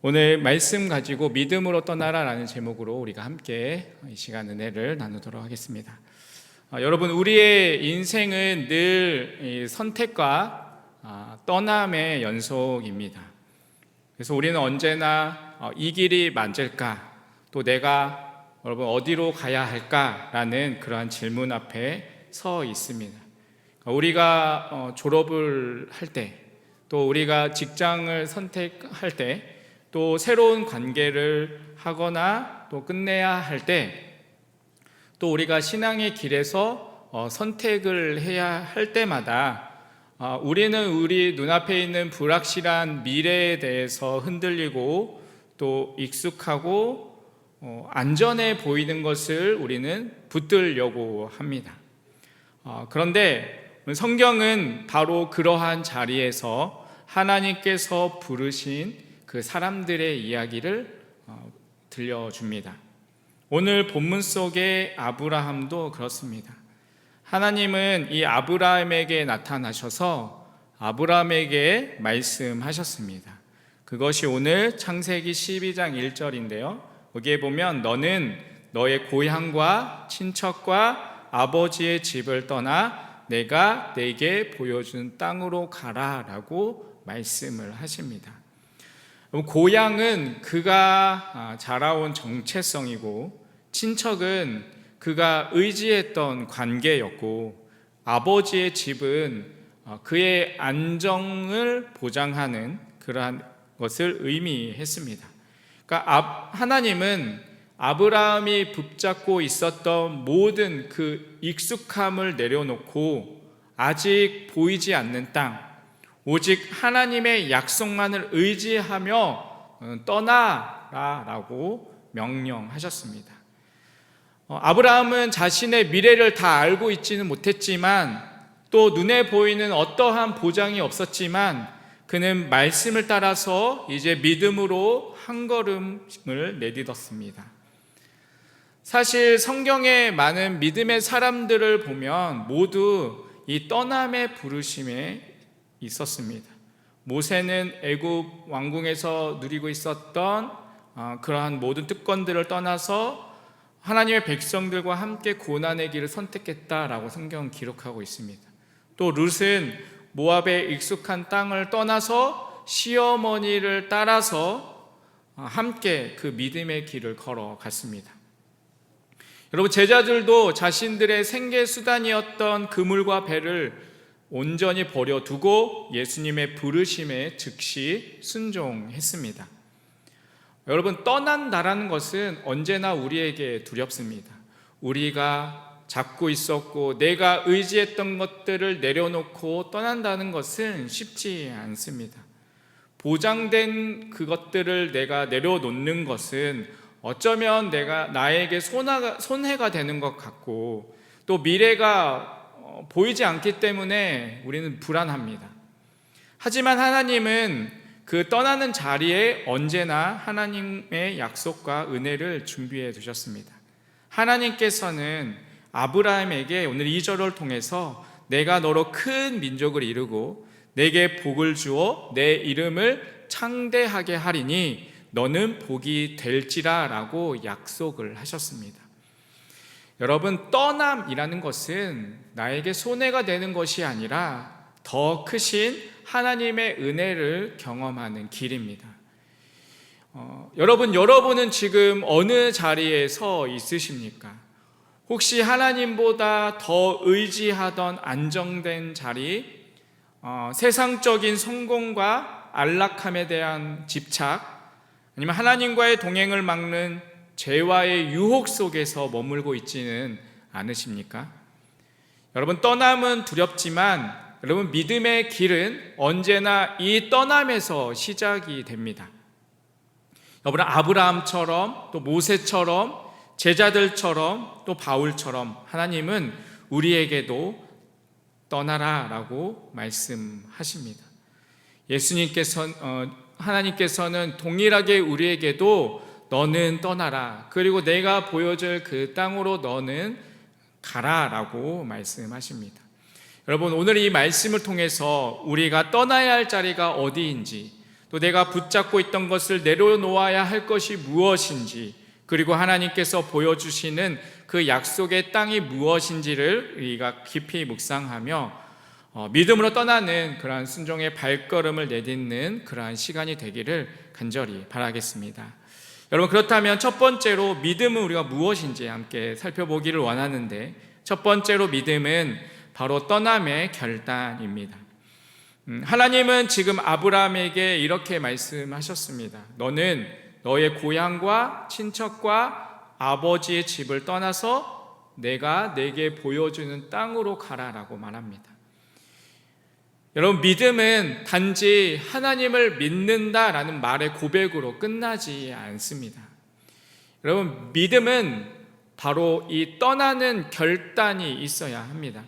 오늘 말씀 가지고 믿음으로 떠나라라는 제목으로 우리가 함께 이 시간 은혜를 나누도록 하겠습니다. 여러분, 우리의 인생은 늘 선택과 떠남의 연속입니다. 그래서 우리는 언제나 이 길이 맞을까, 또 내가 여러분 어디로 가야 할까라는 그러한 질문 앞에 서 있습니다. 우리가 졸업을 할 때, 또 우리가 직장을 선택할 때, 또 새로운 관계를 하거나 또 끝내야 할 때, 또 우리가 신앙의 길에서 선택을 해야 할 때마다 우리는 우리 눈앞에 있는 불확실한 미래에 대해서 흔들리고 또 익숙하고 안전해 보이는 것을 우리는 붙들려고 합니다. 그런데 성경은 바로 그러한 자리에서 하나님께서 부르신 그 사람들의 이야기를 들려줍니다. 오늘 본문 속의 아브라함도 그렇습니다. 하나님은 이 아브라함에게 나타나셔서 아브라함에게 말씀하셨습니다. 그것이 오늘 창세기 12장 1절인데요. 여기에 보면 너는 너의 고향과 친척과 아버지의 집을 떠나 내가 내게 보여준 땅으로 가라 라고 말씀을 하십니다. 고향은 그가 자라온 정체성이고, 친척은 그가 의지했던 관계였고, 아버지의 집은 그의 안정을 보장하는 그러한 것을 의미했습니다. 그러니까 하나님은 아브라함이 붙잡고 있었던 모든 그 익숙함을 내려놓고 아직 보이지 않는 땅, 오직 하나님의 약속만을 의지하며 떠나라라고 명령하셨습니다. 아브라함은 자신의 미래를 다 알고 있지는 못했지만, 또 눈에 보이는 어떠한 보장이 없었지만, 그는 말씀을 따라서 이제 믿음으로 한 걸음을 내딛었습니다. 사실 성경의 많은 믿음의 사람들을 보면 모두 이 떠남의 부르심에 있었습니다. 모세는 애굽 왕궁에서 누리고 있었던 그러한 모든 특권들을 떠나서 하나님의 백성들과 함께 고난의 길을 선택했다라고 성경은 기록하고 있습니다. 또 룻은 모압의 익숙한 땅을 떠나서 시어머니를 따라서 함께 그 믿음의 길을 걸어갔습니다. 여러분, 제자들도 자신들의 생계 수단이었던 그물과 배를 온전히 버려두고 예수님의 부르심에 즉시 순종했습니다. 여러분, 떠난다라는 것은 언제나 우리에게 두렵습니다. 우리가 잡고 있었고 내가 의지했던 것들을 내려놓고 떠난다는 것은 쉽지 않습니다. 보장된 그것들을 내가 내려놓는 것은 어쩌면 나에게 손해가 되는 것 같고, 또 미래가 보이지 않기 때문에 우리는 불안합니다. 하지만 하나님은 그 떠나는 자리에 언제나 하나님의 약속과 은혜를 준비해 두셨습니다. 하나님께서는 아브라함에게 오늘 2절을 통해서 내가 너로 큰 민족을 이루고 내게 복을 주어 내 이름을 창대하게 하리니 너는 복이 될지라 라고 약속을 하셨습니다. 여러분, 떠남이라는 것은 나에게 손해가 되는 것이 아니라 더 크신 하나님의 은혜를 경험하는 길입니다. 여러분은 지금 어느 자리에 서 있으십니까? 혹시 하나님보다 더 의지하던 안정된 자리, 세상적인 성공과 안락함에 대한 집착, 아니면 하나님과의 동행을 막는 죄와의 유혹 속에서 머물고 있지는 않으십니까? 여러분, 떠남은 두렵지만 여러분, 믿음의 길은 언제나 이 떠남에서 시작이 됩니다. 여러분, 아브라함처럼 또 모세처럼 제자들처럼 또 바울처럼 하나님은 우리에게도 떠나라라고 말씀하십니다. 하나님께서는 동일하게 우리에게도 너는 떠나라, 그리고 내가 보여줄 그 땅으로 너는 가라라고 말씀하십니다. 여러분, 오늘 이 말씀을 통해서 우리가 떠나야 할 자리가 어디인지, 또 내가 붙잡고 있던 것을 내려놓아야 할 것이 무엇인지, 그리고 하나님께서 보여주시는 그 약속의 땅이 무엇인지를 우리가 깊이 묵상하며 믿음으로 떠나는 그러한 순종의 발걸음을 내딛는 그러한 시간이 되기를 간절히 바라겠습니다. 여러분, 그렇다면 첫 번째로 믿음은 우리가 무엇인지 함께 살펴보기를 원하는데, 첫 번째로 믿음은 바로 떠남의 결단입니다. 하나님은 지금 아브라함에게 이렇게 말씀하셨습니다. 너는 너의 고향과 친척과 아버지의 집을 떠나서 내가 내게 보여주는 땅으로 가라라고 말합니다. 여러분, 믿음은 단지 하나님을 믿는다라는 말의 고백으로 끝나지 않습니다. 여러분, 믿음은 바로 이 떠나는 결단이 있어야 합니다.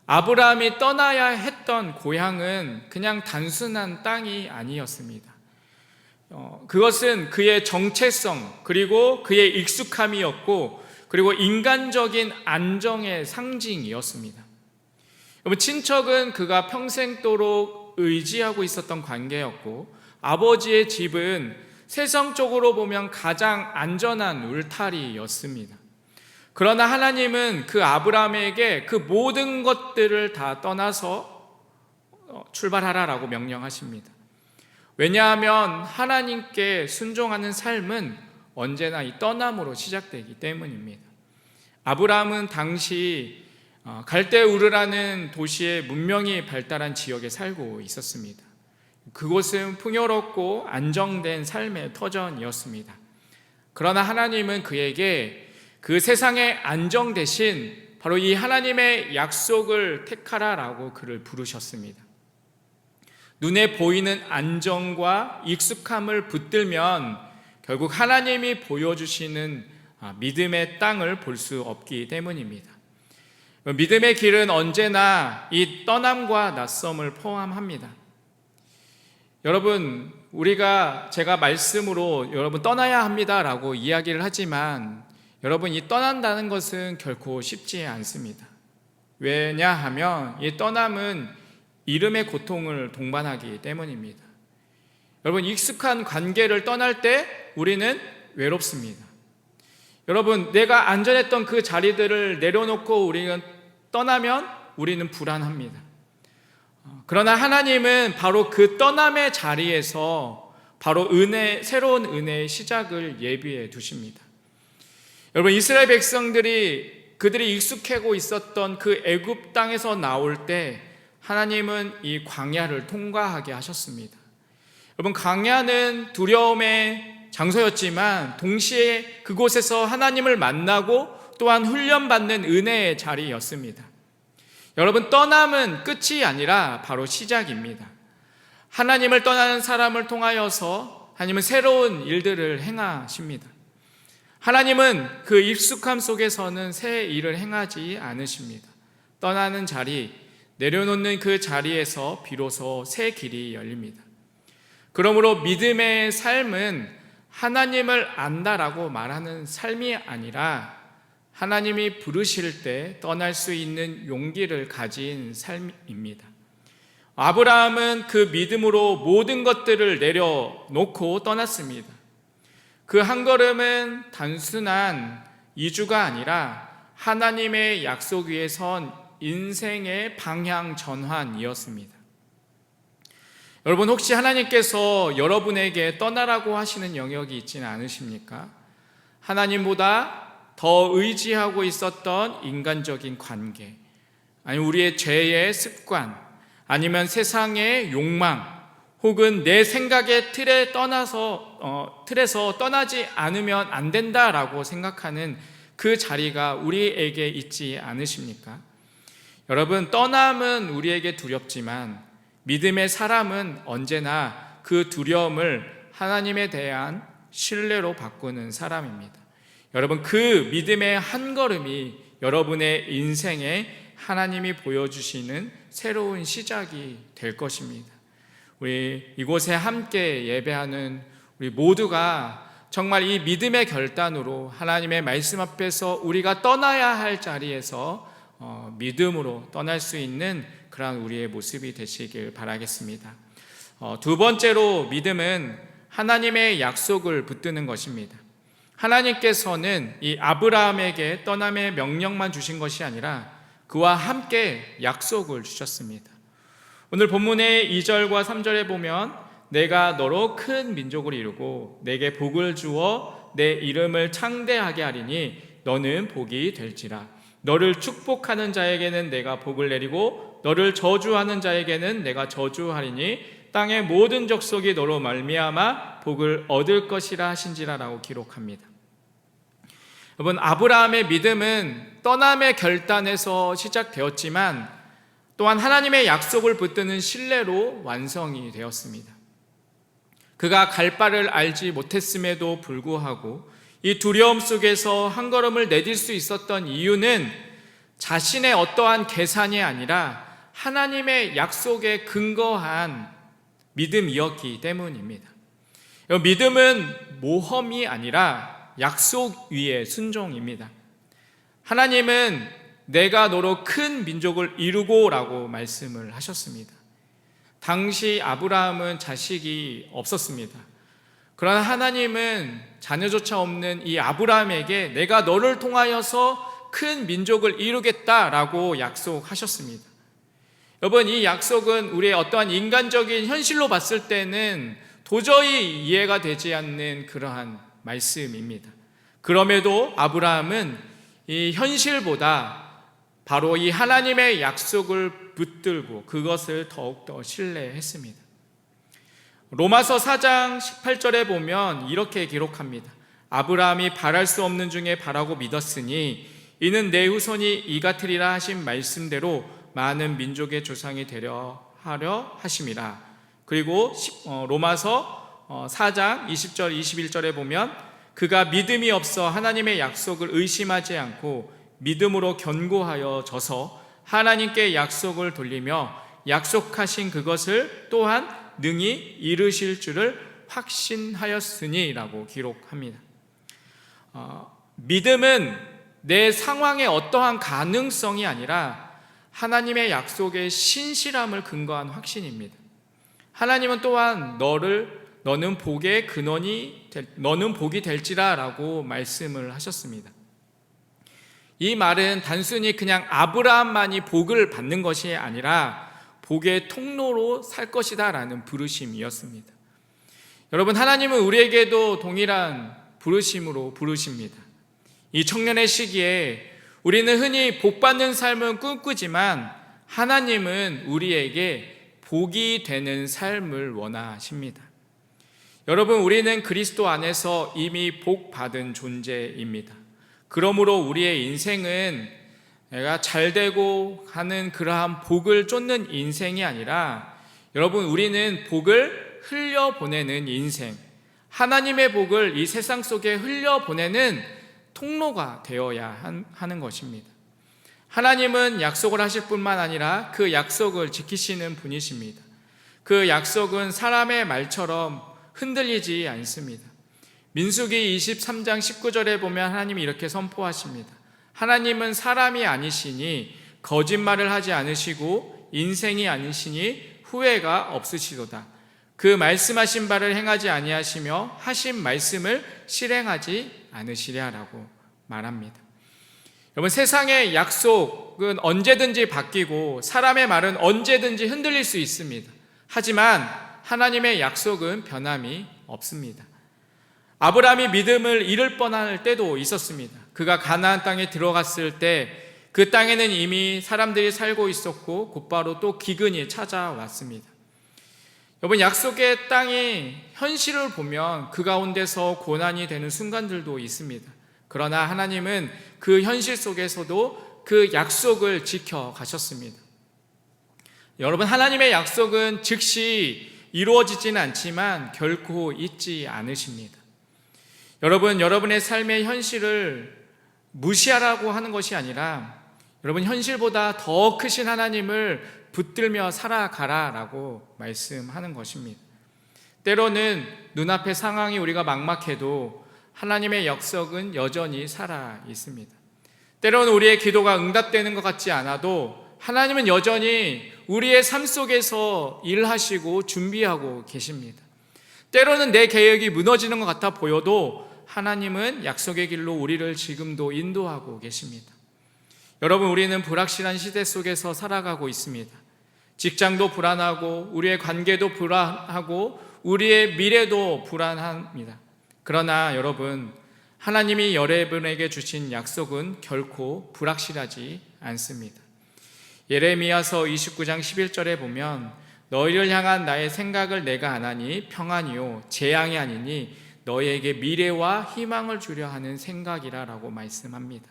아브라함이 떠나야 했던 고향은 그냥 단순한 땅이 아니었습니다. 그것은 그의 정체성, 그리고 그의 익숙함이었고, 그리고 인간적인 안정의 상징이었습니다. 여러분, 친척은 그가 평생도록 의지하고 있었던 관계였고, 아버지의 집은 세상적으로 보면 가장 안전한 울타리였습니다. 그러나 하나님은 그 아브라함에게 그 모든 것들을 다 떠나서 출발하라라고 명령하십니다. 왜냐하면 하나님께 순종하는 삶은 언제나 이 떠남으로 시작되기 때문입니다. 아브라함은 당시 갈대우르라는 도시의 문명이 발달한 지역에 살고 있었습니다. 그곳은 풍요롭고 안정된 삶의 터전이었습니다. 그러나 하나님은 그에게 그 세상의 안정 대신 바로 이 하나님의 약속을 택하라라고 그를 부르셨습니다. 눈에 보이는 안정과 익숙함을 붙들면 결국 하나님이 보여주시는 믿음의 땅을 볼 수 없기 때문입니다. 믿음의 길은 언제나 이 떠남과 낯섦을 포함합니다. 여러분, 제가 말씀으로 여러분 떠나야 합니다라고 이야기를 하지만, 여러분, 이 떠난다는 것은 결코 쉽지 않습니다. 왜냐하면 이 떠남은 이름의 고통을 동반하기 때문입니다. 여러분, 익숙한 관계를 떠날 때 우리는 외롭습니다. 여러분, 내가 안전했던 그 자리들을 내려놓고 우리는 떠나면 우리는 불안합니다. 그러나 하나님은 바로 그 떠남의 자리에서 바로 새로운 은혜의 시작을 예비해 두십니다. 여러분, 이스라엘 백성들이 그들이 익숙하고 있었던 그 애굽 땅에서 나올 때 하나님은 이 광야를 통과하게 하셨습니다. 여러분, 광야는 두려움의 장소였지만 동시에 그곳에서 하나님을 만나고 또한 훈련받는 은혜의 자리였습니다. 여러분, 떠남은 끝이 아니라 바로 시작입니다. 하나님을 떠나는 사람을 통하여서 하나님은 새로운 일들을 행하십니다. 하나님은 그 익숙함 속에서는 새 일을 행하지 않으십니다. 떠나는 자리, 내려놓는 그 자리에서 비로소 새 길이 열립니다. 그러므로 믿음의 삶은 하나님을 안다라고 말하는 삶이 아니라 하나님이 부르실 때 떠날 수 있는 용기를 가진 삶입니다. 아브라함은 그 믿음으로 모든 것들을 내려놓고 떠났습니다. 그 한 걸음은 단순한 이주가 아니라 하나님의 약속 위에 선 인생의 방향 전환이었습니다. 여러분, 혹시 하나님께서 여러분에게 떠나라고 하시는 영역이 있지는 않으십니까? 하나님보다 더 의지하고 있었던 인간적인 관계, 아니면 우리의 죄의 습관, 아니면 세상의 욕망, 혹은 내 생각의 틀에서 떠나지 않으면 안 된다라고 생각하는 그 자리가 우리에게 있지 않으십니까? 여러분, 떠남은 우리에게 두렵지만 믿음의 사람은 언제나 그 두려움을 하나님에 대한 신뢰로 바꾸는 사람입니다. 여러분, 그 믿음의 한 걸음이 여러분의 인생에 하나님이 보여주시는 새로운 시작이 될 것입니다. 우리 이곳에 함께 예배하는 우리 모두가 정말 이 믿음의 결단으로 하나님의 말씀 앞에서 우리가 떠나야 할 자리에서 믿음으로 떠날 수 있는 그런 우리의 모습이 되시길 바라겠습니다. 두 번째로 믿음은 하나님의 약속을 붙드는 것입니다. 하나님께서는 이 아브라함에게 떠남의 명령만 주신 것이 아니라 그와 함께 약속을 주셨습니다. 오늘 본문의 2절과 3절에 보면 내가 너로 큰 민족을 이루고 내게 복을 주어 내 이름을 창대하게 하리니 너는 복이 될지라. 너를 축복하는 자에게는 내가 복을 내리고 너를 저주하는 자에게는 내가 저주하리니 땅의 모든 족속이 너로 말미암아 복을 얻을 것이라 하신지라라고 기록합니다. 여러분, 아브라함의 믿음은 떠남의 결단에서 시작되었지만 또한 하나님의 약속을 붙드는 신뢰로 완성이 되었습니다. 그가 갈 바를 알지 못했음에도 불구하고 이 두려움 속에서 한 걸음을 내딜 수 있었던 이유는 자신의 어떠한 계산이 아니라 하나님의 약속에 근거한 믿음이었기 때문입니다. 믿음은 모험이 아니라 약속 위의 순종입니다. 하나님은 내가 너로 큰 민족을 이루고 라고 말씀을 하셨습니다. 당시 아브라함은 자식이 없었습니다. 그러나 하나님은 자녀조차 없는 이 아브라함에게 내가 너를 통하여서 큰 민족을 이루겠다라고 약속하셨습니다. 여러분, 이 약속은 우리의 어떠한 인간적인 현실로 봤을 때는 도저히 이해가 되지 않는 그러한 말씀입니다. 그럼에도 아브라함은 이 현실보다 바로 이 하나님의 약속을 붙들고 그것을 더욱더 신뢰했습니다. 로마서 4장 18절에 보면 이렇게 기록합니다. 아브라함이 바랄 수 없는 중에 바라고 믿었으니 이는 내 후손이 이 같으리라 하신 말씀대로 많은 민족의 조상이 되려 하려 하심이라. 그리고 로마서 4장 20절 21절에 보면 그가 믿음이 없어 하나님의 약속을 의심하지 않고 믿음으로 견고하여 져서 하나님께 약속을 돌리며 약속하신 그것을 또한 능히 이루실 줄을 확신하였으니 라고 기록합니다. 믿음은 내 상황의 어떠한 가능성이 아니라 하나님의 약속의 신실함을 근거한 확신입니다. 하나님은 또한 너는 복의 근원이 너는 복이 될지라 라고 말씀을 하셨습니다. 이 말은 단순히 그냥 아브라함만이 복을 받는 것이 아니라 복의 통로로 살 것이다 라는 부르심이었습니다. 여러분, 하나님은 우리에게도 동일한 부르심으로 부르십니다. 이 청년의 시기에 우리는 흔히 복받는 삶을 꿈꾸지만 하나님은 우리에게 복이 되는 삶을 원하십니다. 여러분, 우리는 그리스도 안에서 이미 복받은 존재입니다. 그러므로 우리의 인생은 내가 잘되고 하는 그러한 복을 쫓는 인생이 아니라 여러분, 우리는 복을 흘려보내는 인생, 하나님의 복을 이 세상 속에 흘려보내는 통로가 되어야 하는 것입니다. 하나님은 약속을 하실 뿐만 아니라 그 약속을 지키시는 분이십니다. 그 약속은 사람의 말처럼 흔들리지 않습니다. 민수기 23장 19절에 보면 하나님이 이렇게 선포하십니다. 하나님은 사람이 아니시니 거짓말을 하지 않으시고 인생이 아니시니 후회가 없으시도다. 그 말씀하신 바를 행하지 아니하시며 하신 말씀을 실행하지 않으시랴라고 말합니다. 여러분, 세상의 약속은 언제든지 바뀌고 사람의 말은 언제든지 흔들릴 수 있습니다. 하지만 하나님의 약속은 변함이 없습니다. 아브라함이 믿음을 잃을 뻔할 때도 있었습니다. 그가 가나안 땅에 들어갔을 때 그 땅에는 이미 사람들이 살고 있었고 곧바로 또 기근이 찾아왔습니다. 여러분, 약속의 땅이 현실을 보면 그 가운데서 고난이 되는 순간들도 있습니다. 그러나 하나님은 그 현실 속에서도 그 약속을 지켜가셨습니다. 여러분, 하나님의 약속은 즉시 이루어지지는 않지만 결코 잊지 않으십니다. 여러분, 여러분의 삶의 현실을 무시하라고 하는 것이 아니라 여러분, 현실보다 더 크신 하나님을 붙들며 살아가라라고 말씀하는 것입니다. 때로는 눈앞의 상황이 우리가 막막해도 하나님의 약속은 여전히 살아 있습니다. 때로는 우리의 기도가 응답되는 것 같지 않아도 하나님은 여전히 우리의 삶 속에서 일하시고 준비하고 계십니다. 때로는 내 계획이 무너지는 것 같아 보여도 하나님은 약속의 길로 우리를 지금도 인도하고 계십니다. 여러분, 우리는 불확실한 시대 속에서 살아가고 있습니다. 직장도 불안하고 우리의 관계도 불안하고 우리의 미래도 불안합니다. 그러나 여러분, 하나님이 여러분에게 주신 약속은 결코 불확실하지 않습니다. 예레미야서 29장 11절에 보면 너희를 향한 나의 생각을 내가 아나니 평안이요 재앙이 아니니 너희에게 미래와 희망을 주려 하는 생각이라 라고 말씀합니다.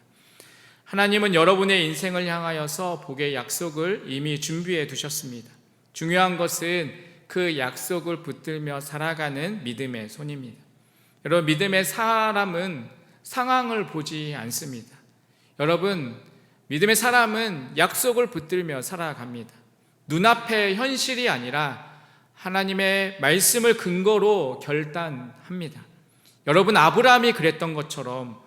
하나님은 여러분의 인생을 향하여서 복의 약속을 이미 준비해 두셨습니다. 중요한 것은 그 약속을 붙들며 살아가는 믿음의 손입니다. 여러분, 믿음의 사람은 상황을 보지 않습니다. 여러분, 믿음의 사람은 약속을 붙들며 살아갑니다. 눈앞의 현실이 아니라 하나님의 말씀을 근거로 결단합니다. 여러분, 아브라함이 그랬던 것처럼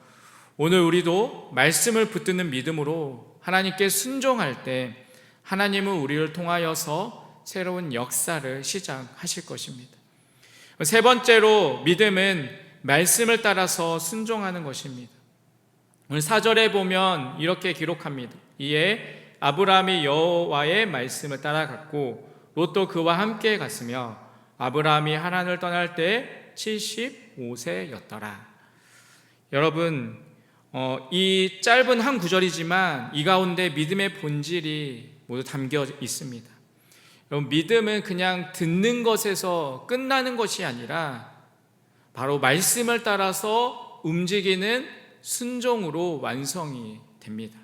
오늘 우리도 말씀을 붙드는 믿음으로 하나님께 순종할 때 하나님은 우리를 통하여서 새로운 역사를 시작하실 것입니다. 세 번째로 믿음은 말씀을 따라서 순종하는 것입니다. 오늘 4절에 보면 이렇게 기록합니다. 이에 아브라함이 여호와의 말씀을 따라갔고 롯도 그와 함께 갔으며 아브라함이 하란을 떠날 때 75세였더라. 여러분, 이 짧은 한 구절이지만 이 가운데 믿음의 본질이 모두 담겨 있습니다. 여러분, 믿음은 그냥 듣는 것에서 끝나는 것이 아니라 바로 말씀을 따라서 움직이는 순종으로 완성이 됩니다.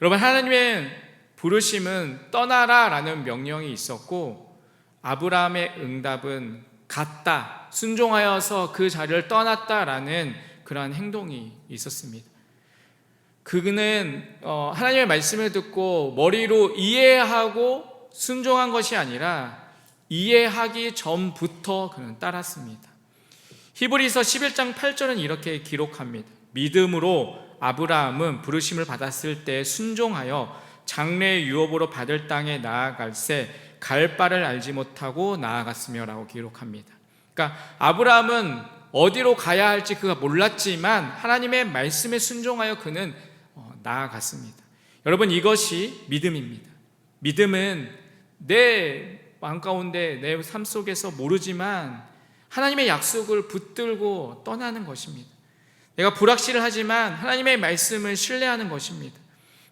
여러분, 하나님의 부르심은 떠나라 라는 명령이 있었고 아브라함의 응답은 갔다, 순종하여서 그 자리를 떠났다라는 그러한 행동이 있었습니다. 그는 하나님의 말씀을 듣고 머리로 이해하고 순종한 것이 아니라 이해하기 전부터 그는 따랐습니다. 히브리서 11장 8절은 이렇게 기록합니다. 믿음으로 아브라함은 부르심을 받았을 때 순종하여 장래의 유업으로 받을 땅에 나아갈새 갈 바를 알지 못하고 나아갔으며 라고 기록합니다. 그러니까 아브라함은 어디로 가야 할지 그가 몰랐지만 하나님의 말씀에 순종하여 그는 나아갔습니다. 여러분, 이것이 믿음입니다. 믿음은 내 마음 가운데 내 삶 속에서 모르지만 하나님의 약속을 붙들고 떠나는 것입니다. 내가 불확실을 하지만 하나님의 말씀을 신뢰하는 것입니다.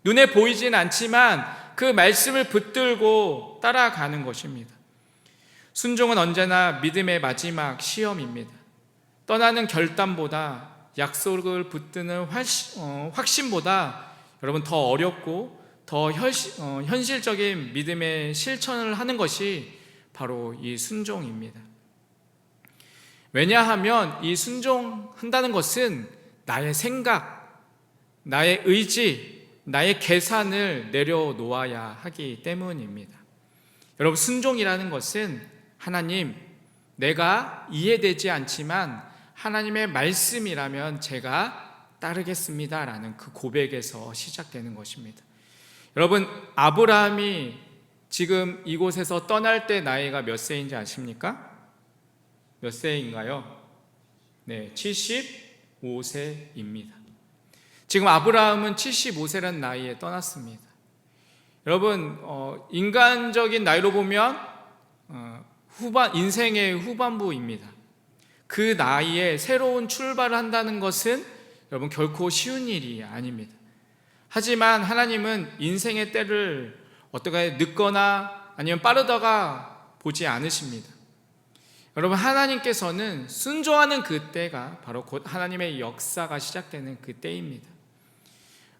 눈에 보이진 않지만 그 말씀을 붙들고 따라가는 것입니다. 순종은 언제나 믿음의 마지막 시험입니다. 떠나는 결단보다 약속을 붙드는 확신보다 여러분 더 어렵고 더 현실적인 믿음의 실천을 하는 것이 바로 이 순종입니다. 왜냐하면 이 순종한다는 것은 나의 생각, 나의 의지, 나의 계산을 내려놓아야 하기 때문입니다. 여러분, 순종이라는 것은 하나님, 내가 이해되지 않지만 하나님의 말씀이라면 제가 따르겠습니다 라는 그 고백에서 시작되는 것입니다. 여러분, 아브라함이 지금 이곳에서 떠날 때 나이가 몇 세인지 아십니까? 몇 세인가요? 네, 75세입니다. 지금 아브라함은 75세라는 나이에 떠났습니다. 여러분, 인간적인 나이로 보면 인생의 후반부입니다. 그 나이에 새로운 출발을 한다는 것은 여러분 결코 쉬운 일이 아닙니다. 하지만 하나님은 인생의 때를 어떻게 늦거나 아니면 빠르다가 보지 않으십니다. 여러분, 하나님께서는 순종하는 그 때가 바로 곧 하나님의 역사가 시작되는 그 때입니다.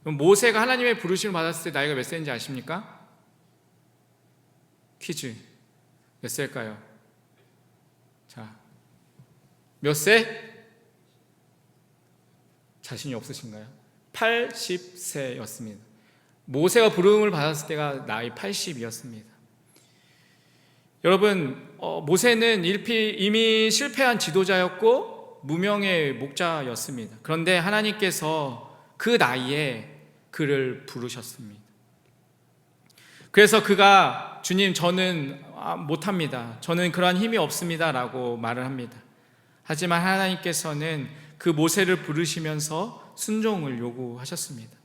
모세가 하나님의 부르심을 받았을 때 나이가 몇 세인지 아십니까? 퀴즈. 몇 세일까요? 자, 몇 세? 자신이 없으신가요? 80세였습니다. 모세가 부름을 받았을 때가 나이 80이었습니다. 여러분, 모세는 이미 실패한 지도자였고 무명의 목자였습니다. 그런데 하나님께서 그 나이에 그를 부르셨습니다. 그래서 그가 주님 저는 못합니다. 저는 그러한 힘이 없습니다 라고 말을 합니다. 하지만 하나님께서는 그 모세를 부르시면서 순종을 요구하셨습니다.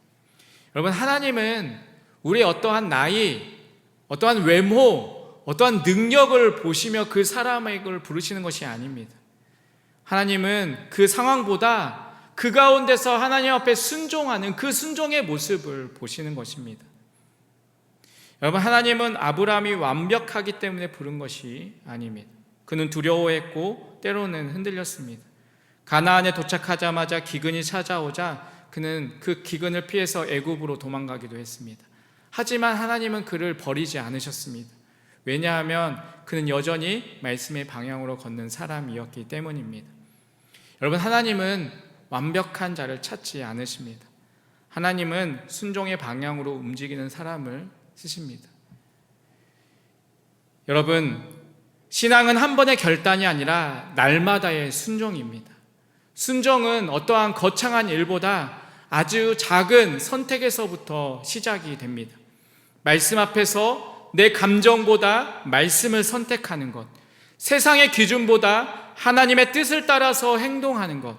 여러분, 하나님은 우리의 어떠한 나이, 어떠한 외모, 어떠한 능력을 보시며 그 사람의 걸 부르시는 것이 아닙니다. 하나님은 그 상황보다 그 가운데서 하나님 앞에 순종하는 그 순종의 모습을 보시는 것입니다. 여러분, 하나님은 아브라함이 완벽하기 때문에 부른 것이 아닙니다. 그는 두려워했고 때로는 흔들렸습니다. 가나안에 도착하자마자 기근이 찾아오자 그는 그 기근을 피해서 애굽으로 도망가기도 했습니다. 하지만 하나님은 그를 버리지 않으셨습니다. 왜냐하면 그는 여전히 말씀의 방향으로 걷는 사람이었기 때문입니다. 여러분, 하나님은 완벽한 자를 찾지 않으십니다. 하나님은 순종의 방향으로 움직이는 사람을 쓰십니다. 여러분, 신앙은 한 번의 결단이 아니라 날마다의 순종입니다. 순종은 어떠한 거창한 일보다 아주 작은 선택에서부터 시작이 됩니다. 말씀 앞에서 내 감정보다 말씀을 선택하는 것, 세상의 기준보다 하나님의 뜻을 따라서 행동하는 것,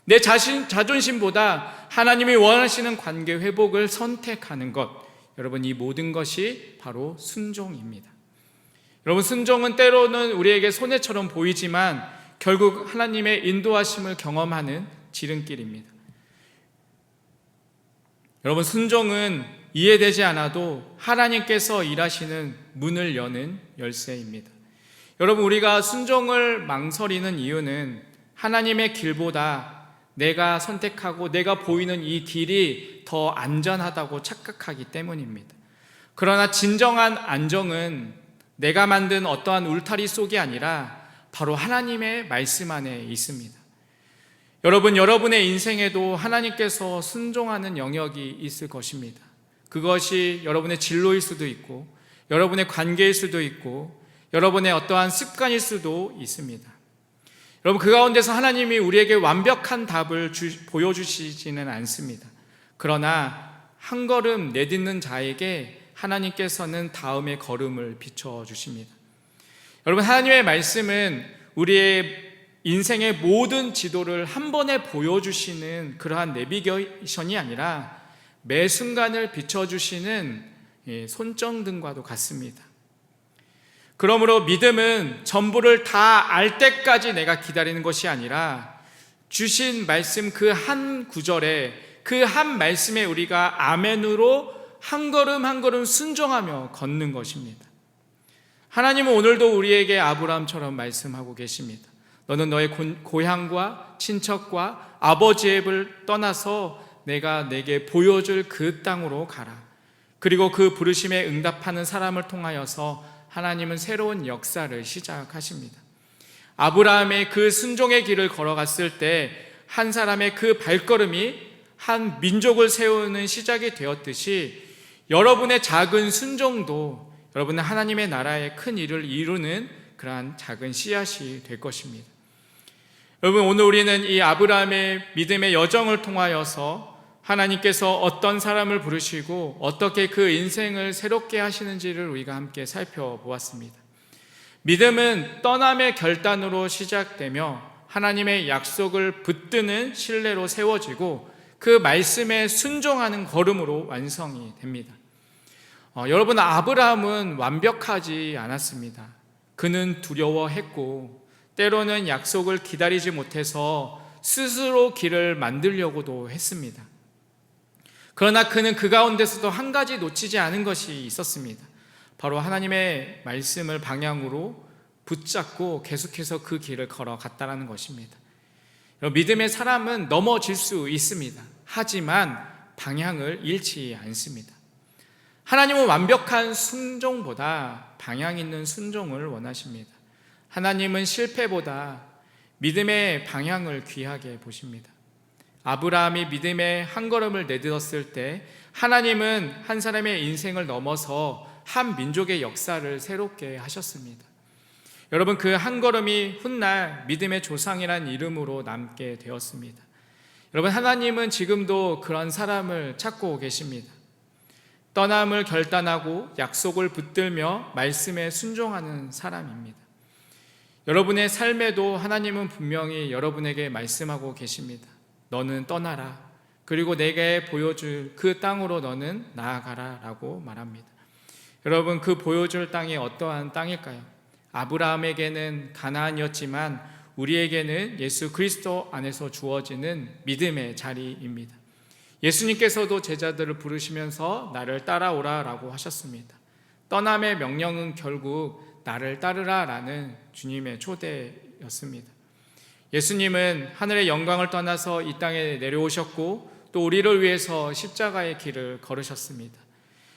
내 자존심보다 하나님이 원하시는 관계 회복을 선택하는 것, 여러분, 이 모든 것이 바로 순종입니다. 여러분, 순종은 때로는 우리에게 손해처럼 보이지만 결국 하나님의 인도하심을 경험하는 지름길입니다. 여러분, 순종은 이해되지 않아도 하나님께서 일하시는 문을 여는 열쇠입니다. 여러분, 우리가 순종을 망설이는 이유는 하나님의 길보다 내가 선택하고 내가 보이는 이 길이 더 안전하다고 착각하기 때문입니다. 그러나 진정한 안정은 내가 만든 어떠한 울타리 속이 아니라 바로 하나님의 말씀 안에 있습니다. 여러분, 여러분의 인생에도 하나님께서 순종하는 영역이 있을 것입니다. 그것이 여러분의 진로일 수도 있고, 여러분의 관계일 수도 있고, 여러분의 어떠한 습관일 수도 있습니다. 여러분, 그 가운데서 하나님이 우리에게 완벽한 답을 보여주시지는 않습니다. 그러나 한 걸음 내딛는 자에게 하나님께서는 다음의 걸음을 비춰주십니다. 여러분, 하나님의 말씀은 우리의 인생의 모든 지도를 한 번에 보여주시는 그러한 내비게이션이 아니라 매 순간을 비춰주시는 손전등과도 같습니다. 그러므로 믿음은 전부를 다 알 때까지 내가 기다리는 것이 아니라 주신 말씀 그 한 구절에, 그 한 말씀에 우리가 아멘으로 한 걸음 한 걸음 순종하며 걷는 것입니다. 하나님은 오늘도 우리에게 아브라함처럼 말씀하고 계십니다. 너는 너의 고향과 친척과 아버지의 집을 떠나서 내가 내게 보여줄 그 땅으로 가라. 그리고 그 부르심에 응답하는 사람을 통하여서 하나님은 새로운 역사를 시작하십니다. 아브라함의 그 순종의 길을 걸어갔을 때 한 사람의 그 발걸음이 한 민족을 세우는 시작이 되었듯이 여러분의 작은 순종도 여러분은 하나님의 나라의 큰 일을 이루는 그러한 작은 씨앗이 될 것입니다. 여러분, 오늘 우리는 이 아브라함의 믿음의 여정을 통하여서 하나님께서 어떤 사람을 부르시고 어떻게 그 인생을 새롭게 하시는지를 우리가 함께 살펴보았습니다. 믿음은 떠남의 결단으로 시작되며 하나님의 약속을 붙드는 신뢰로 세워지고 그 말씀에 순종하는 걸음으로 완성이 됩니다. 여러분, 아브라함은 완벽하지 않았습니다. 그는 두려워했고 때로는 약속을 기다리지 못해서 스스로 길을 만들려고도 했습니다. 그러나 그는 그 가운데서도 한 가지 놓치지 않은 것이 있었습니다. 바로 하나님의 말씀을 방향으로 붙잡고 계속해서 그 길을 걸어갔다는 것입니다. 믿음의 사람은 넘어질 수 있습니다. 하지만 방향을 잃지 않습니다. 하나님은 완벽한 순종보다 방향 있는 순종을 원하십니다. 하나님은 실패보다 믿음의 방향을 귀하게 보십니다. 아브라함이 믿음의 한 걸음을 내딛었을 때 하나님은 한 사람의 인생을 넘어서 한 민족의 역사를 새롭게 하셨습니다. 여러분, 그 한 걸음이 훗날 믿음의 조상이란 이름으로 남게 되었습니다. 여러분, 하나님은 지금도 그런 사람을 찾고 계십니다. 떠남을 결단하고 약속을 붙들며 말씀에 순종하는 사람입니다. 여러분의 삶에도 하나님은 분명히 여러분에게 말씀하고 계십니다. 너는 떠나라. 그리고 내게 보여줄 그 땅으로 너는 나아가라 라고 말합니다. 여러분, 그 보여줄 땅이 어떠한 땅일까요? 아브라함에게는 가나안이었지만 우리에게는 예수 그리스도 안에서 주어지는 믿음의 자리입니다. 예수님께서도 제자들을 부르시면서 나를 따라오라 라고 하셨습니다. 떠남의 명령은 결국 나를 따르라 라는 주님의 초대였습니다. 예수님은 하늘의 영광을 떠나서 이 땅에 내려오셨고 또 우리를 위해서 십자가의 길을 걸으셨습니다.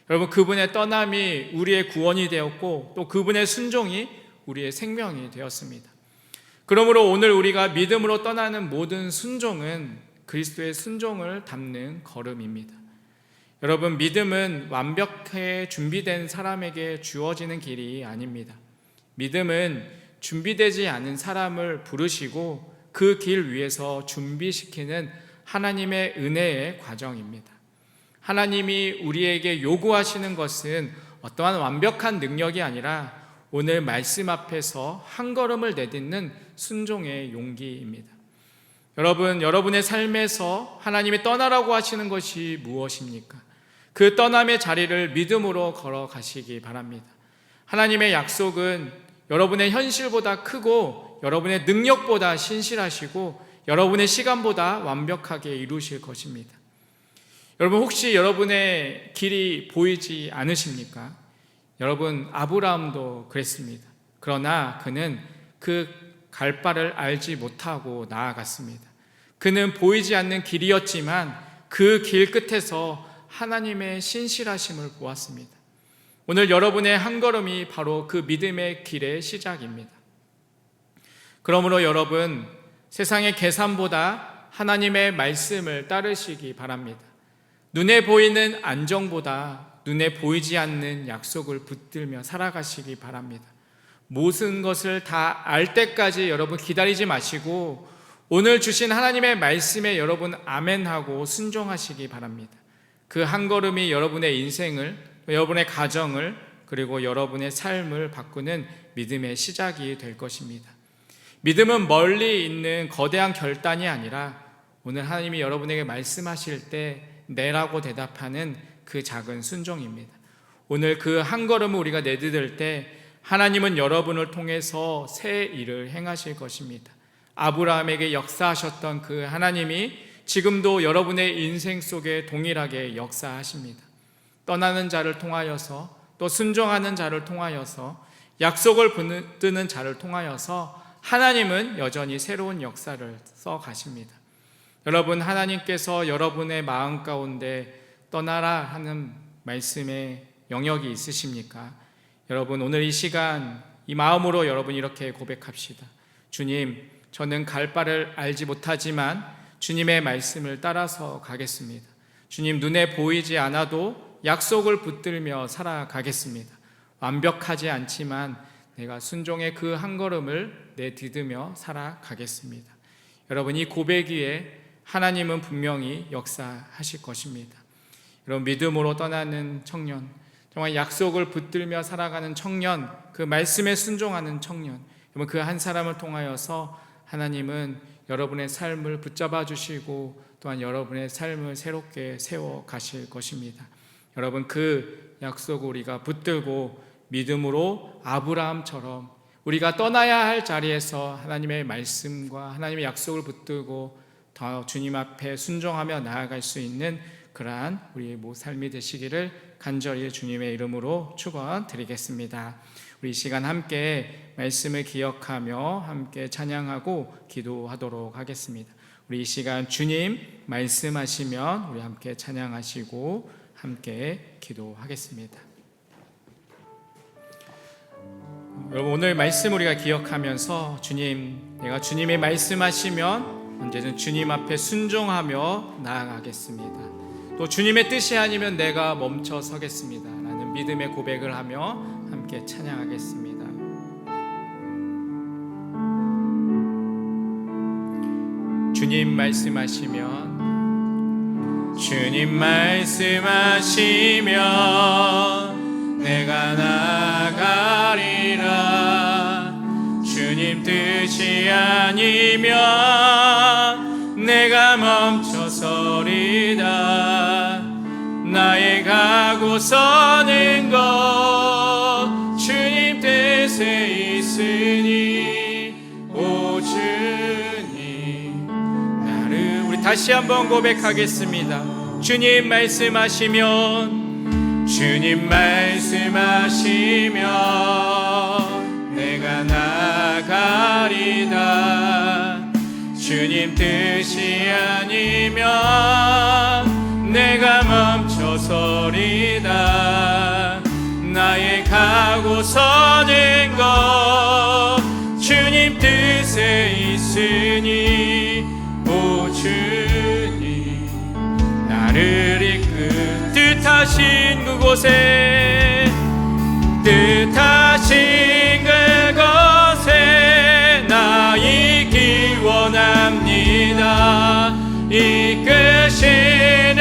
여러분, 그분의 떠남이 우리의 구원이 되었고 또 그분의 순종이 우리의 생명이 되었습니다. 그러므로 오늘 우리가 믿음으로 떠나는 모든 순종은 그리스도의 순종을 담는 걸음입니다. 여러분, 믿음은 완벽하게 준비된 사람에게 주어지는 길이 아닙니다. 믿음은 준비되지 않은 사람을 부르시고 그 길 위에서 준비시키는 하나님의 은혜의 과정입니다. 하나님이 우리에게 요구하시는 것은 어떠한 완벽한 능력이 아니라 오늘 말씀 앞에서 한 걸음을 내딛는 순종의 용기입니다. 여러분, 여러분의 삶에서 하나님이 떠나라고 하시는 것이 무엇입니까? 그 떠남의 자리를 믿음으로 걸어가시기 바랍니다. 하나님의 약속은 여러분의 현실보다 크고 여러분의 능력보다 신실하시고 여러분의 시간보다 완벽하게 이루실 것입니다. 여러분, 혹시 여러분의 길이 보이지 않으십니까? 여러분, 아브라함도 그랬습니다. 그러나 그는 그 갈 바를 알지 못하고 나아갔습니다. 그는 보이지 않는 길이었지만 그 길 끝에서 하나님의 신실하심을 보았습니다. 오늘 여러분의 한 걸음이 바로 그 믿음의 길의 시작입니다. 그러므로 여러분, 세상의 계산보다 하나님의 말씀을 따르시기 바랍니다. 눈에 보이는 안정보다 눈에 보이지 않는 약속을 붙들며 살아가시기 바랍니다. 모든 것을 다 알 때까지 여러분 기다리지 마시고 오늘 주신 하나님의 말씀에 여러분 아멘하고 순종하시기 바랍니다. 그 한 걸음이 여러분의 인생을, 여러분의 가정을, 그리고 여러분의 삶을 바꾸는 믿음의 시작이 될 것입니다. 믿음은 멀리 있는 거대한 결단이 아니라 오늘 하나님이 여러분에게 말씀하실 때 네라고 대답하는 그 작은 순종입니다. 오늘 그 한 걸음을 우리가 내딛을 때 하나님은 여러분을 통해서 새 일을 행하실 것입니다. 아브라함에게 역사하셨던 그 하나님이 지금도 여러분의 인생 속에 동일하게 역사하십니다. 떠나는 자를 통하여서 또 순종하는 자를 통하여서 약속을 붙드는 자를 통하여서 하나님은 여전히 새로운 역사를 써 가십니다. 여러분, 하나님께서 여러분의 마음 가운데 떠나라 하는 말씀의 영역이 있으십니까? 여러분, 오늘 이 시간 이 마음으로 여러분 이렇게 고백합시다. 주님, 저는 갈 바를 알지 못하지만 주님의 말씀을 따라서 가겠습니다. 주님, 눈에 보이지 않아도 약속을 붙들며 살아가겠습니다. 완벽하지 않지만 내가 순종의 그 한 걸음을 내딛으며 살아가겠습니다. 여러분, 이 고백 위에 하나님은 분명히 역사하실 것입니다. 여러분, 믿음으로 떠나는 청년, 정말 약속을 붙들며 살아가는 청년, 그 말씀에 순종하는 청년, 여러분, 그 한 사람을 통하여서 하나님은 여러분의 삶을 붙잡아 주시고 또한 여러분의 삶을 새롭게 세워 가실 것입니다. 여러분, 그 약속을 우리가 붙들고 믿음으로 아브라함처럼 우리가 떠나야 할 자리에서 하나님의 말씀과 하나님의 약속을 붙들고 더 주님 앞에 순종하며 나아갈 수 있는 그러한 우리의 삶이 되시기를 간절히 주님의 이름으로 축원드리겠습니다. 우리 이 시간 함께 말씀을 기억하며 함께 찬양하고 기도하도록 하겠습니다. 우리 이 시간 주님 말씀하시면 우리 함께 찬양하시고 함께 기도하겠습니다. 여러분, 오늘 말씀 우리가 기억하면서 주님, 내가 주님의 말씀하시면 언제든 주님 앞에 순종하며 나아가겠습니다. 또 주님의 뜻이 아니면 내가 멈춰 서겠습니다 라는 믿음의 고백을 하며 함께 찬양하겠습니다. 주님 말씀하시면 주님 말씀하시면 내가 나가리라. 주님 뜻이 아니면 내가 멈춰서리다. 나의 가고 서는 것 주님 뜻에 있으니 오 주님 나를. 우리 다시 한번 고백하겠습니다. 주님 말씀하시면 주님 말씀하시면 내가 나가리다. 주님 뜻이 아니면 내가 멈춰서리다. 나의 가고 서는 것 주님 뜻에 있으니 오 주님 나를 이끌 뜻하신 그곳에 뜻하신 그곳에 나 있기 원합니다. 이끄시는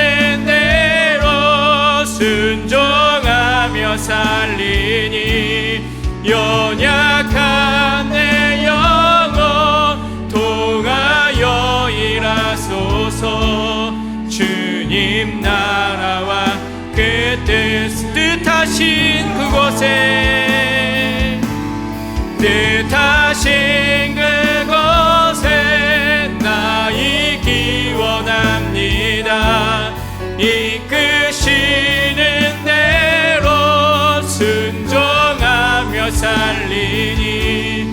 대로 순종하며 살리니 연약한 내 영혼 통하여 일하소서. 주님 나라와 그 뜻하신 그곳에 뜻하신 그곳에 나 있기 원합니다. 이끄시는 대로 순종하며 살리니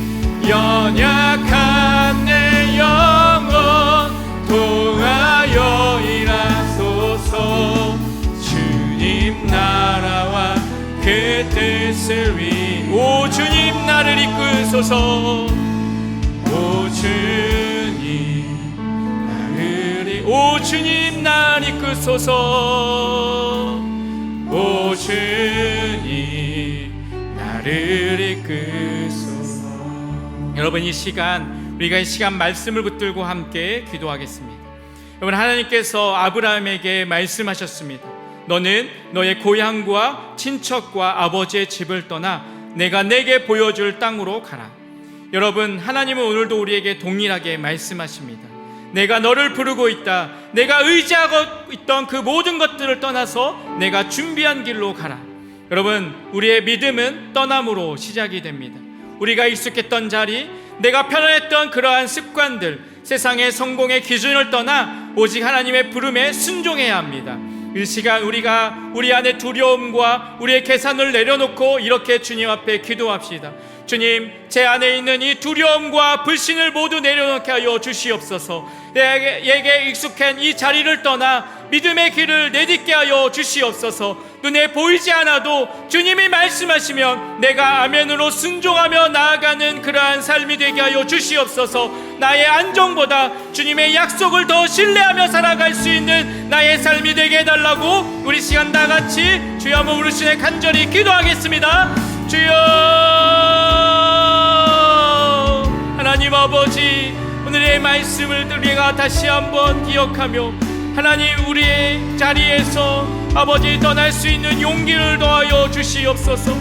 연약한 내 영혼 통하여 일하소서. 주님 나라와 그 뜻을 위해 오 주님 나를 이끄소서. 오 주님 나를 오 주님 나를 이끄소서. 오 주님 나를 이끄소서. 여러분 이 시간 우리가 이 시간 말씀을 붙들고 함께 기도하겠습니다. 여러분 하나님께서 아브라함에게 말씀하셨습니다. 너는 너의 고향과 친척과 아버지의 집을 떠나 내가 내게 보여줄 땅으로 가라. 여러분 하나님은 오늘도 우리에게 동일하게 말씀하십니다. 내가 너를 부르고 있다. 내가 의지하고 있던 그 모든 것들을 떠나서 내가 준비한 길로 가라. 여러분 우리의 믿음은 떠남으로 시작이 됩니다. 우리가 익숙했던 자리, 내가 편안했던 그러한 습관들, 세상의 성공의 기준을 떠나 오직 하나님의 부름에 순종해야 합니다. 이 시간 우리가 우리 안에 두려움과 우리의 계산을 내려놓고 이렇게 주님 앞에 기도합시다. 주님, 제 안에 있는 이 두려움과 불신을 모두 내려놓게 하여 주시옵소서. 내게 익숙한 이 자리를 떠나 믿음의 길을 내딛게 하여 주시옵소서. 눈에 보이지 않아도 주님이 말씀하시면 내가 아멘으로 순종하며 나아가는 그러한 삶이 되게 하여 주시옵소서. 나의 안정보다 주님의 약속을 더 신뢰하며 살아갈 수 있는 나의 삶이 되게 해달라고 우리 시간 다같이 주여 한번 부르시네 간절히 기도하겠습니다. 주여 하나님 아버지, 오늘의 말씀을 우리가 다시 한번 기억하며 하나님 우리의 자리에서 아버지 떠날 수 있는 용기를 더하여 주시옵소서.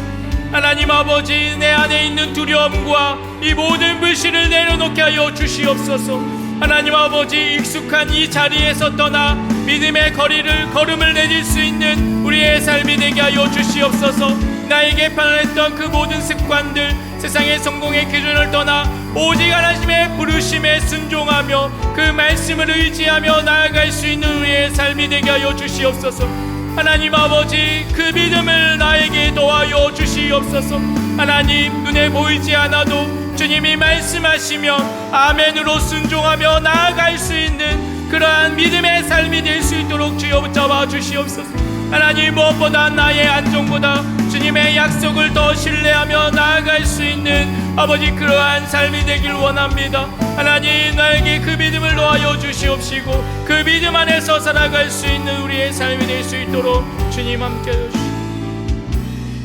하나님 아버지, 내 안에 있는 두려움과 이 모든 불신을 내려놓게 하여 주시옵소서. 하나님 아버지, 익숙한 이 자리에서 떠나 믿음의 걸음을 내딜 수 있는 우리의 삶이 되게 하여 주시옵소서. 나에게 편안했던 그 모든 습관들, 세상의 성공의 기준을 떠나 오직 하나님의 부르심에 순종하며 그 말씀을 의지하며 나아갈 수 있는 우리의 삶이 되게 하여 주시옵소서. 하나님 아버지, 그 믿음을 나에게 도와여 주시옵소서. 하나님, 눈에 보이지 않아도 주님이 말씀하시며 아멘으로 순종하며 나아갈 수 있는 그러한 믿음의 삶이 될 수 있도록 주여 붙잡아 주시옵소서. 하나님, 무엇보다 나의 안정보다 주님의 약속을 더 신뢰하며 나아갈 수 있는 아버지 그러한 삶이 되길 원합니다. 하나님, 나에게 그 믿음을 놓아여 주시옵시고 그 믿음 안에서 살아갈 수 있는 우리의 삶이 될 수 있도록 주님 함께 하여 주시옵소서.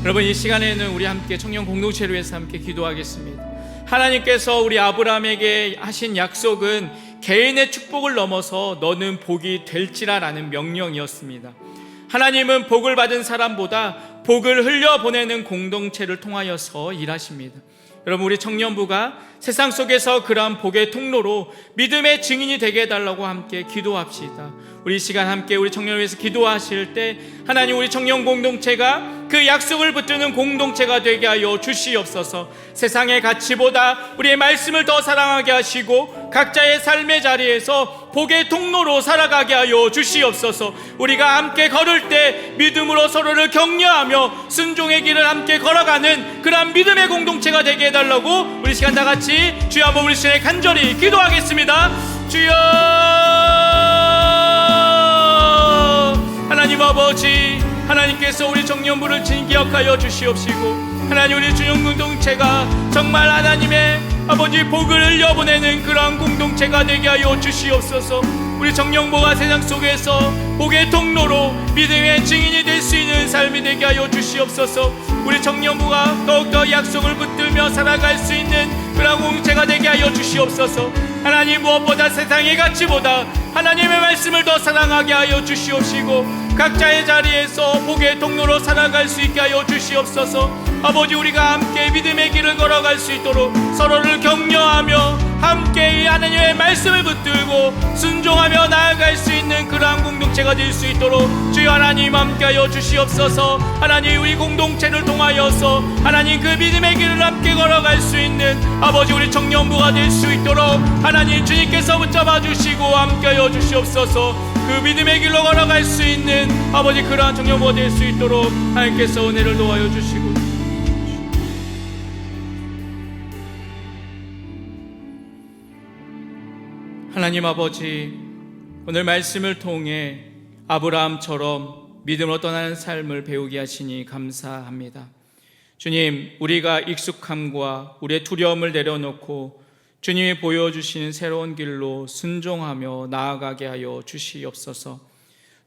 여러분, 이 시간에는 우리 함께 청년 공동체를 위해서 함께 기도하겠습니다. 하나님께서 우리 아브라함에게 하신 약속은 개인의 축복을 넘어서 너는 복이 될지라라는 명령이었습니다. 하나님은 복을 받은 사람보다 복을 흘려보내는 공동체를 통하여서 일하십니다. 여러분, 우리 청년부가 세상 속에서 그러한 복의 통로로 믿음의 증인이 되게 해달라고 함께 기도합시다. 우리 이 시간 함께 우리 청년을 위해서 기도하실 때 하나님, 우리 청년 공동체가 그 약속을 붙드는 공동체가 되게 하여 주시옵소서. 세상의 가치보다 우리의 말씀을 더 사랑하게 하시고 각자의 삶의 자리에서 복의 통로로 살아가게 하여 주시옵소서. 우리가 함께 걸을 때 믿음으로 서로를 격려하며 순종의 길을 함께 걸어가는 그러한 믿음의 공동체가 되게 해달라고 우리 시간 다 같이 주여 한번 우리 시간에 간절히 기도하겠습니다. 주여, 하나님 아버지, 하나님께서 우리 청년부를 진기억하여 주시옵시고 하나님, 우리 주영 공동체가 정말 하나님의 아버지 복을 흘려보내는 그러한 공동체가 되게 하여 주시옵소서. 우리 청년부가 세상 속에서 복의 통로로 믿음의 증인이 될 수 있는 삶이 되게 하여 주시옵소서. 우리 청년부가 더욱더 약속을 붙들며 살아갈 수 있는 그러한 공동체가 되게 하여 주시옵소서. 하나님, 무엇보다 세상의 가치보다 하나님의 말씀을 더 사랑하게 하여 주시옵시고 각자의 자리에서 복의 통로로 살아갈 수 있게 하여 주시옵소서. 아버지, 우리가 함께 믿음의 길을 걸어갈 수 있도록 서로를 격려하며 함께 이 하나님의 말씀을 붙들고 순종하며 나아갈 수 있는 그러한 공동체가 될 수 있도록 주여 하나님 함께하여 주시옵소서. 하나님, 우리 공동체를 통하여서 하나님 그 믿음의 길을 함께 걸어갈 수 있는 아버지 우리 청년부가 될 수 있도록 하나님 주님께서 붙잡아 주시고 함께하여 주시옵소서. 그 믿음의 길로 걸어갈 수 있는 아버지 그러한 청년부가 될 수 있도록 하나님께서 은혜를 도와여 주시고, 하나님 아버지, 오늘 말씀을 통해 아브라함처럼 믿음으로 떠나는 삶을 배우게 하시니 감사합니다. 주님, 우리가 익숙함과 우리의 두려움을 내려놓고 주님이 보여주시는 새로운 길로 순종하며 나아가게 하여 주시옵소서.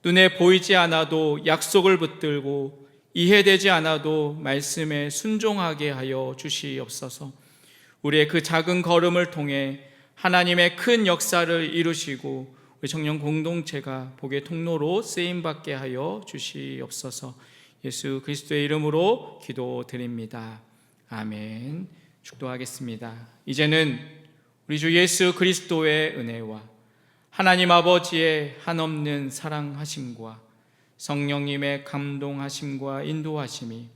눈에 보이지 않아도 약속을 붙들고 이해되지 않아도 말씀에 순종하게 하여 주시옵소서. 우리의 그 작은 걸음을 통해 하나님의 큰 역사를 이루시고 우리 청년 공동체가 복의 통로로 쓰임받게 하여 주시옵소서. 예수 그리스도의 이름으로 기도드립니다. 아멘. 축도하겠습니다. 이제는 우리 주 예수 그리스도의 은혜와 하나님 아버지의 한없는 사랑하심과 성령님의 감동하심과 인도하심이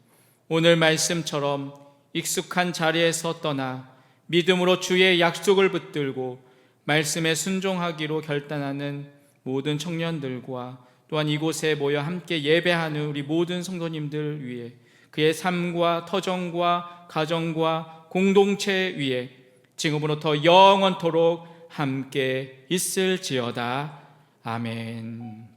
오늘 말씀처럼 익숙한 자리에서 떠나 믿음으로 주의 약속을 붙들고 말씀에 순종하기로 결단하는 모든 청년들과 또한 이곳에 모여 함께 예배하는 우리 모든 성도님들 위해 그의 삶과 터전과 가정과 공동체 위에 지금으로부터 영원토록 함께 있을지어다. 아멘.